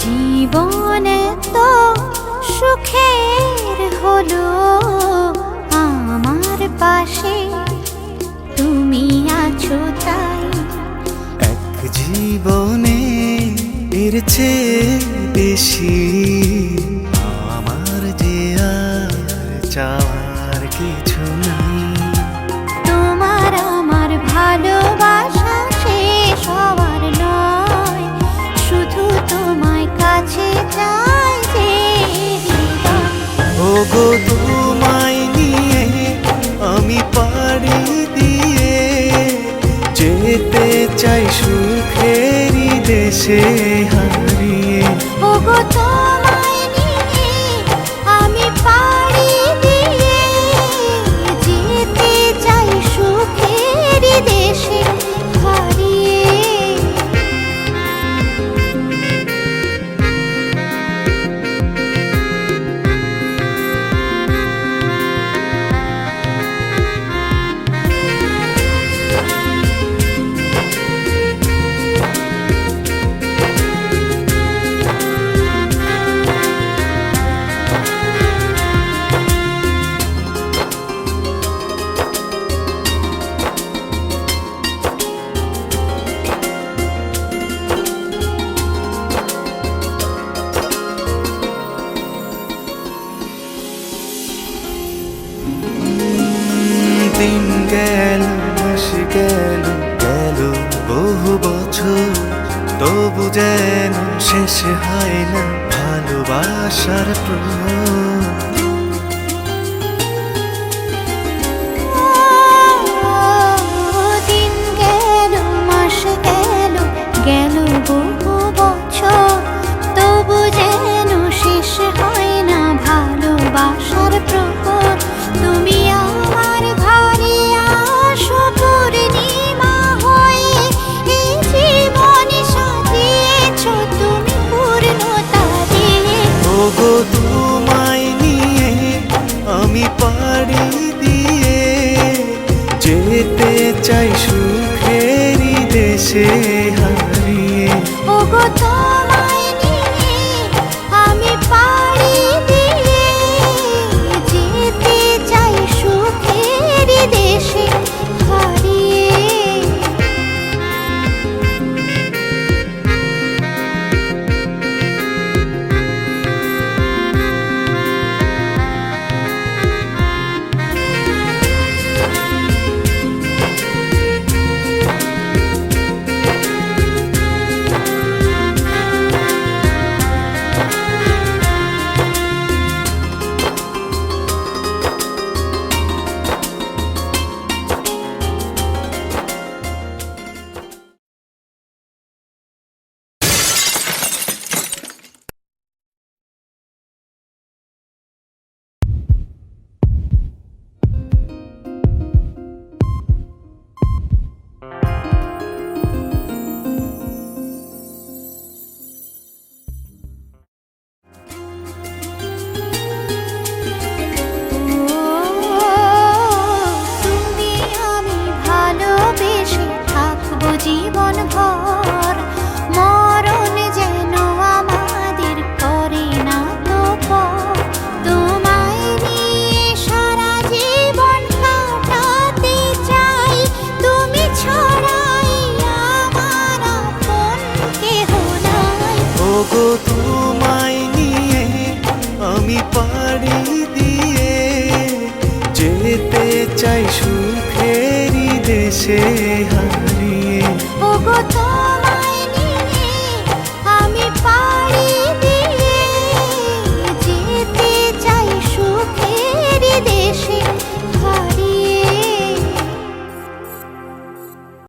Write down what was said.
জীবন তো সুখের হলো আমার পাশে তুমি আছো তাই। এক জীবনে এর চেয়ে বেশি আমার যে আর চাওয়ার কিছু নাই। তোমার আমার ভালোবাসা শেষ হওয়ার নয়, শুধু তোমায় কাছে চাই যে হৃদয়। ওগো তোমায় নিয়ে আমি পাড়ি দিয়ে যেতে চাই সুখেরই দেশে হারিয়ে। ওগো তোমায় নিয়ে আমি পাড়ি দিয়ে যেতে চাই সুখের দেশে হারিয়ে। দিন গেল মাস গেল গেল বহু বছর, তবু যেন শেষ হয় না ভালোবাসার প্রহর। দিন গেল মাস গেল গেল বহু বছর, তবু যেন শেষ হয় না ভালোবাসার প্রহর। তুমি আমার ঘরে আসো পূর্ণিমা হয়ে, এই জীবন সাজিয়েছ তুমি পূর্ণতা দিয়ে। ওগো তোমায় নিয়ে আমি পাড়ি দিয়ে যেতে চাই সুখেরই দেশে হারিয়ে। ওগো তোমায় নিয়ে আমি পাড়ি দিয়ে যেতে চাই সুখের দেশে হারিয়ে। তুমি আমি ভালোবেসে থাকবো জীবন ভর, মরণ যেন আমাদের করে না তো পর। তোমায় নিয়ে সারা জীবন কাটাতে চাই, তুমি ছড়াই আমার আপন কেহ নাই। ওগো তোমায় নিয়ে আমি পাড়ি দিয়ে যেতে চাই সুখেরই দেশে হারিয়ে। ওগো